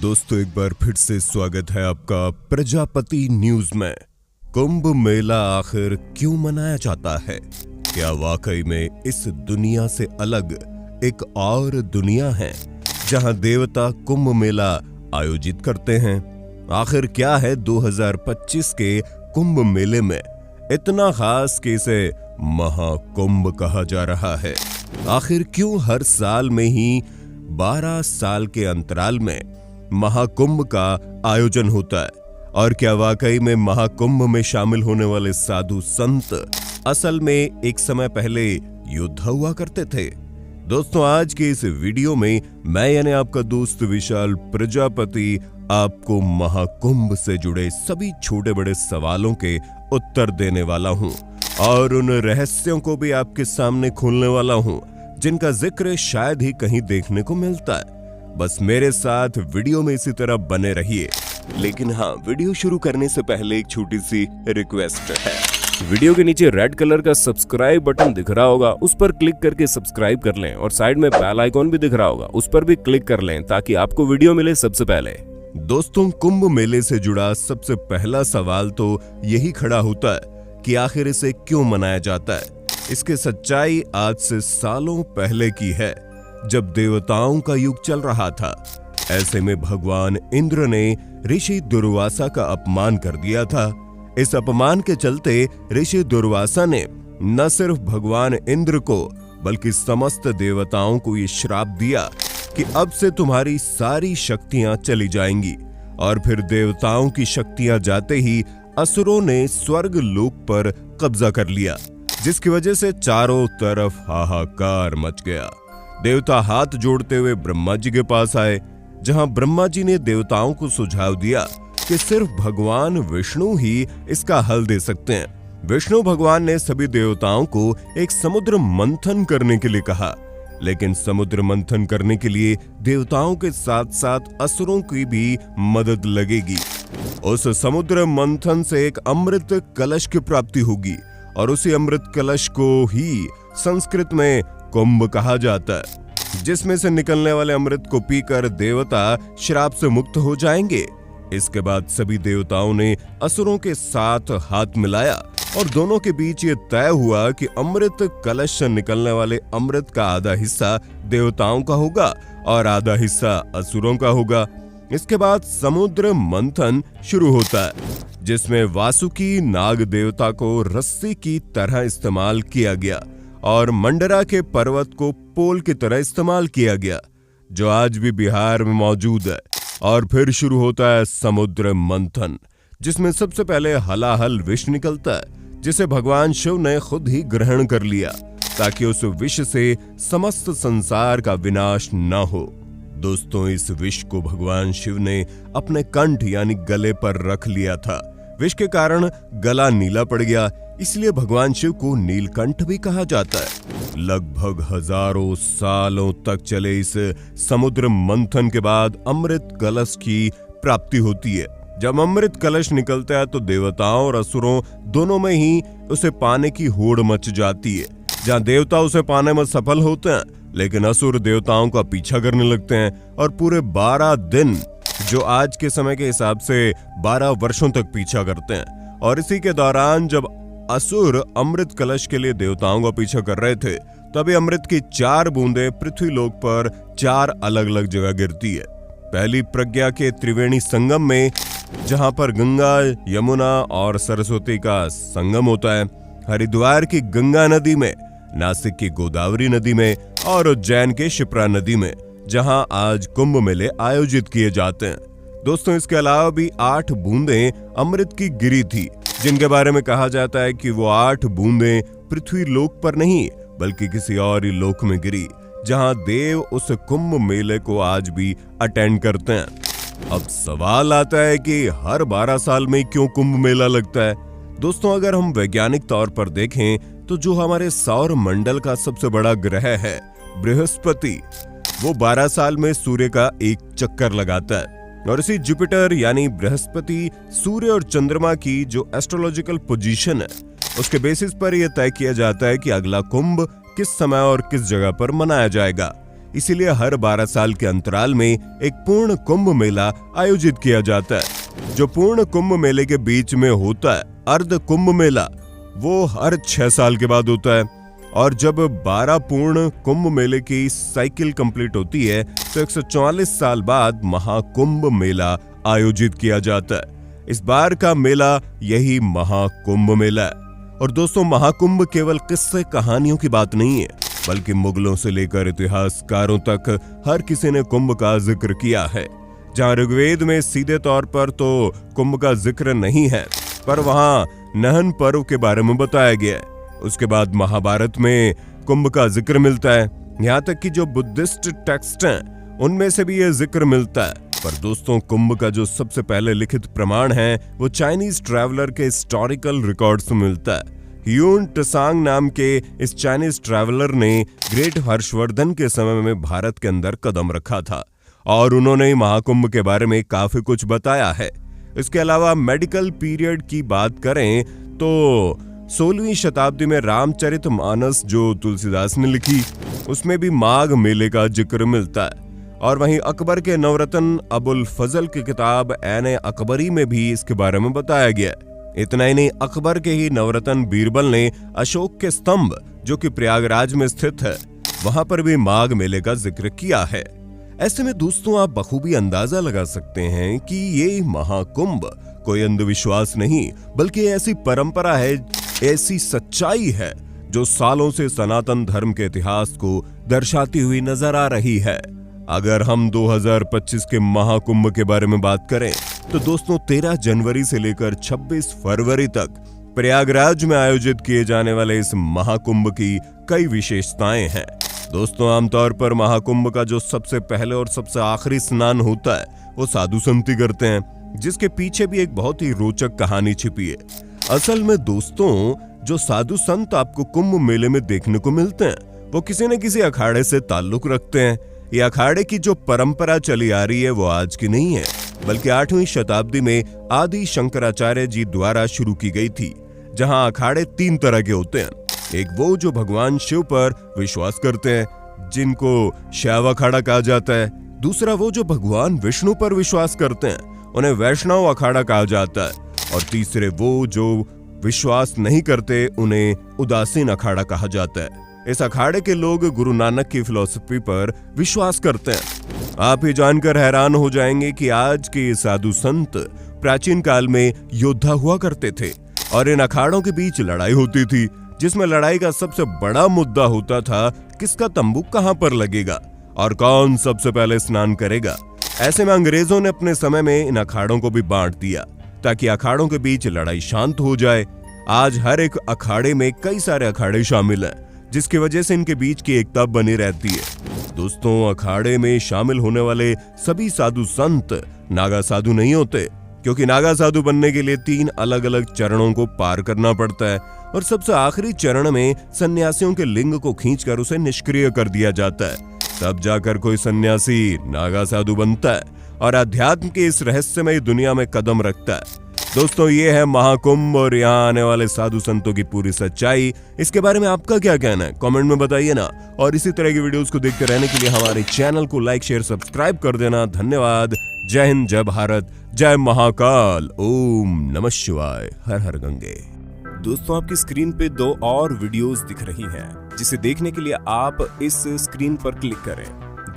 दोस्तों एक बार फिर से स्वागत है आपका प्रजापति न्यूज में। कुंभ मेला आखिर क्यों मनाया जाता है? क्या वाकई में इस दुनिया से अलग एक और दुनिया है जहां देवता कुंभ मेला आयोजित करते हैं? आखिर क्या है 2025 के कुंभ मेले में इतना खास कि इसे महाकुंभ कहा जा रहा है? आखिर क्यों हर साल में ही 12 साल के अंतराल में महाकुंभ का आयोजन होता है? और क्या वाकई में महाकुंभ में शामिल होने वाले साधु संत असल में एक समय पहले योद्धा हुआ करते थे? दोस्तों आज के इस वीडियो में मैं यानी आपका दोस्त विशाल प्रजापति आपको महाकुंभ से जुड़े सभी छोटे बड़े सवालों के उत्तर देने वाला हूं और उन रहस्यों को भी आपके सामने खोलने वाला हूं जिनका जिक्र शायद ही कहीं देखने को मिलता है। बस मेरे साथ वीडियो में इसी तरह बने रहिए। लेकिन हाँ, वीडियो शुरू करने से पहले एक छोटी सी रिक्वेस्ट है। वीडियो के नीचे रेड कलर का सब्सक्राइब बटन दिख रहा होगा, उस पर क्लिक करके सब्सक्राइब कर लें और साइड में बेल आइकॉन भी दिख रहा होगा, उस पर भी क्लिक कर लें ताकि आपको वीडियो मिले सबसे पहले। दोस्तों कुंभ मेले से जुड़ा सबसे पहला सवाल तो यही खड़ा होता है कि आखिर इसे क्यों मनाया जाता है। इसकी सच्चाई आज से सालों पहले की है जब देवताओं का युग चल रहा था। ऐसे में भगवान इंद्र ने ऋषि दुर्वासा का अपमान कर दिया था। इस अपमान के चलते ऋषि दुर्वासा ने न सिर्फ भगवान इंद्र को बल्कि समस्त देवताओं को ये श्राप दिया कि अब से तुम्हारी सारी शक्तियां चली जाएंगी। और फिर देवताओं की शक्तियां जाते ही असुरों ने स्वर्ग लोक पर कब्जा कर लिया, जिसकी वजह से चारों तरफ हाहाकार मच गया। देवता हाथ जोड़ते हुए ब्रह्मा जी के पास आए, जहां ब्रह्मा जी ने देवताओं को सुझाव दिया कि सिर्फ भगवान विष्णु ही इसका हल दे सकते हैं। विष्णु भगवान ने सभी देवताओं को एक समुद्र मंथन करने के लिए कहा, लेकिन समुद्र मंथन करने के लिए देवताओं के साथ साथ असुरों की भी मदद लगेगी। उस समुद्र मंथन से एक अमृत कलश की प्राप्ति होगी और उसी अमृत कलश को ही संस्कृत में कुंभ कहा जाता है, जिसमें से निकलने वाले अमृत को पीकर देवता श्राप से मुक्त हो जाएंगे। इसके बाद सभी देवताओं ने असुरों के साथ हाथ मिलाया और दोनों के बीच ये तय हुआ कि अमृत कलश से निकलने वाले अमृत का आधा हिस्सा देवताओं का होगा और आधा हिस्सा असुरों का होगा। इसके बाद समुद्र मंथन शुरू होता है, जिसमें वासुकी नाग देवता को रस्सी की तरह इस्तेमाल किया गया और मंडरा के पर्वत को पोल की तरह इस्तेमाल किया गया, जो आज भी बिहार में मौजूद है। और फिर शुरू होता है समुद्र मंथन, जिसमें सबसे पहले हलाहल विष निकलता है, जिसे भगवान शिव ने खुद ही ग्रहण कर लिया ताकि उस विष से समस्त संसार का विनाश न हो। दोस्तों इस विष को भगवान शिव ने अपने कंठ यानी गले पर रख लिया था। विष के कारण गला नीला पड़ गया, इसलिए भगवान शिव को नीलकंठ भी कहा जाता है। लगभग हजारों सालों तक चले इस समुद्र मंथन के बाद अमृत कलश की प्राप्ति होती है। जब अमृत कलश निकलता है तो देवताओं और असुरों दोनों में ही उसे पाने की होड़ मच जाती है। जहां देवता उसे पाने में सफल होते हैं, लेकिन असुर देवताओं का पीछा करने लगते हैं और पूरे 12 दिन, जो आज के समय के हिसाब से 12 वर्षों तक पीछा करते हैं। और इसी के दौरान जब असुर अमृत कलश के लिए देवताओं का पीछा कर रहे थे, तभी अमृत की 4 बूंदें पृथ्वी लोक पर 4 अलग अलग जगह गिरती है। पहली प्रज्ञा के त्रिवेणी संगम में, जहां पर गंगा, यमुना और सरस्वती का संगम होता है, हरिद्वार की गंगा नदी में, नासिक की गोदावरी नदी में और उज्जैन के शिप्रा नदी में, जहां आज कुंभ मेले आयोजित किए जाते हैं। दोस्तों इसके अलावा भी 8 बूंदें अमृत की गिरी थी, जिनके बारे में कहा जाता है कि वो 8 बूंदें पृथ्वी लोक पर नहीं बल्कि किसी और ही लोक में गिरी, जहां देव उस कुंभ मेले को आज भी अटेंड करते हैं। अब सवाल आता है कि हर 12 साल में क्यों कुंभ मेला लगता है? दोस्तों अगर हम वैज्ञानिक तौर पर देखें तो जो हमारे सौर मंडल का सबसे बड़ा ग्रह है बृहस्पति, वो 12 साल में सूर्य का एक चक्कर लगाता है। और इसी जुपिटर यानी बृहस्पति सूर्य और चंद्रमा की जो एस्ट्रोलॉजिकल पोजीशन है, उसके बेसिस पर यह तय किया जाता है कि अगला कुंभ किस समय और किस जगह पर मनाया जाएगा। इसीलिए हर 12 साल के अंतराल में एक पूर्ण कुंभ मेला आयोजित किया जाता है। जो पूर्ण कुंभ मेले के बीच में होता है अर्ध कुंभ मेला, वो हर 6 साल के बाद होता है। और जब 12 पूर्ण कुंभ मेले की साइकिल कंप्लीट होती है तो 144 साल बाद महाकुंभ मेला आयोजित किया जाता है। इस बार का मेला यही महाकुंभ मेला है। और दोस्तों, महाकुंभ केवल किस्से कहानियों की बात नहीं है, बल्कि मुगलों से लेकर इतिहासकारों तक हर किसी ने कुंभ का जिक्र किया है। जहां ऋग्वेद में सीधे तौर पर तो कुंभ का जिक्र नहीं है, पर वहां नहन पर्व के बारे में बताया गया है। उसके बाद महाभारत में कुंभ का जिक्र मिलता है। यहाँ तक कि जो बुद्धिस्ट टेक्स्ट हैं उनमें से भी यह जिक्र मिलता है। पर दोस्तों, कुंभ का जो सबसे पहले लिखित प्रमाण है वो चाइनीज ट्रैवलर के हिस्टोरिकल रिकॉर्ड्स में मिलता है। ह्यून त्सांग नाम के इस चाइनीज ट्रैवलर ने ग्रेट हर्षवर्धन के समय में भारत के अंदर कदम रखा था और उन्होंने महाकुंभ के बारे में काफी कुछ बताया है। इसके अलावा मेडिकल पीरियड की बात करें तो 16वीं शताब्दी में रामचरितमानस जो तुलसीदास ने लिखी, उसमें भी माघ मेले का जिक्र मिलता है। और वहीं अकबर के नवरत्न अबुल फजल की किताब ऐन अकबरी में भी इसके बारे में बताया गया। इतना ही नहीं, अकबर के ही नवरत्न बीरबल ने अशोक के स्तंभ जो कि प्रयागराज में स्थित है, वहां पर भी माघ मेले का जिक्र किया है। ऐसे में दोस्तों, आप बखूबी अंदाजा लगा सकते हैं कि ये महाकुंभ कोई अंधविश्वास नहीं, बल्कि ऐसी परंपरा है, ऐसी सच्चाई है जो सालों से सनातन धर्म के इतिहास को दर्शाती हुई नजर आ रही है। अगर हम 2025 के महाकुंभ के बारे में बात करें तो दोस्तों, 13 जनवरी से लेकर 26 फरवरी तक प्रयागराज में आयोजित किए जाने वाले इस महाकुंभ की कई विशेषताएं हैं। दोस्तों, आमतौर पर महाकुंभ का जो सबसे पहले और सबसे आखिरी स्नान होता है वो साधु संत ही करते हैं, जिसके पीछे भी एक बहुत ही रोचक कहानी छिपी है। असल में दोस्तों, जो साधु संत आपको कुंभ मेले में देखने को मिलते हैं वो किसी न किसी अखाड़े से ताल्लुक रखते हैं। ये अखाड़े की जो परंपरा चली आ रही है वो आज की नहीं है, बल्कि 8वीं शताब्दी में आदि शंकराचार्य जी द्वारा शुरू की गई थी। जहां अखाड़े 3 तरह के होते हैं। एक वो जो भगवान शिव पर विश्वास करते हैं, जिनको शैव अखाड़ा कहा जाता है। दूसरा वो जो भगवान विष्णु पर विश्वास करते हैं, उन्हें वैष्णव अखाड़ा कहा जाता है। और तीसरे वो जो विश्वास नहीं करते, उन्हें उदासीन अखाड़ा कहा जाता है। इस अखाड़े के लोग गुरु नानक की फिलॉसफी पर विश्वास करते हैं। आप ये जानकर हैरान हो जाएंगे कि आज के साधु संत प्राचीन काल में योद्धा हुआ करते थे और इन अखाड़ों के बीच लड़ाई होती थी, जिसमें लड़ाई का सबसे बड़ा मुद्दा होता था किसका तंबू कहां पर लगेगा और कौन सबसे पहले स्नान करेगा। ऐसे में अंग्रेजों ने अपने समय में इन अखाड़ों को भी बांट दिया ताकि अखाड़ों के बीच लड़ाई शांत हो जाए। आज हर एक अखाड़े में कई सारे अखाड़े शामिल हैं, जिसकी वजह से इनके बीच की एकता बनी रहती है। दोस्तों, अखाड़े में शामिल होने वाले सभी साधु संत नागा साधु नहीं होते, क्योंकि नागा साधु बनने के लिए 3 अलग अलग चरणों को पार करना पड़ता है और सबसे आखिरी चरण में सन्यासियों के लिंग को खींचकर उसे निष्क्रिय कर दिया जाता है। तब जाकर कोई सन्यासी नागा साधु बनता है और अध्यात्म की इस रहस्यमय दुनिया में कदम रखता है। दोस्तों, ये है महाकुंभ और यहाँ आने वाले साधु संतों की पूरी सच्चाई। इसके बारे में आपका क्या कहना है, कमेंट में बताइए ना। और इसी तरह की वीडियोस को देखते रहने के लिए हमारे चैनल को लाइक, शेयर, सब्सक्राइब कर देना। धन्यवाद। जय हिंद, जय भारत, जय महाकाल, ओम नमः शिवाय, हर हर गंगे। दोस्तों, आपकी स्क्रीन पे 2 और वीडियोस दिख रही हैं, जिसे देखने के लिए आप इस स्क्रीन पर क्लिक करें।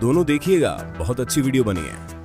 दोनों देखिएगा, बहुत अच्छी वीडियो बनी है।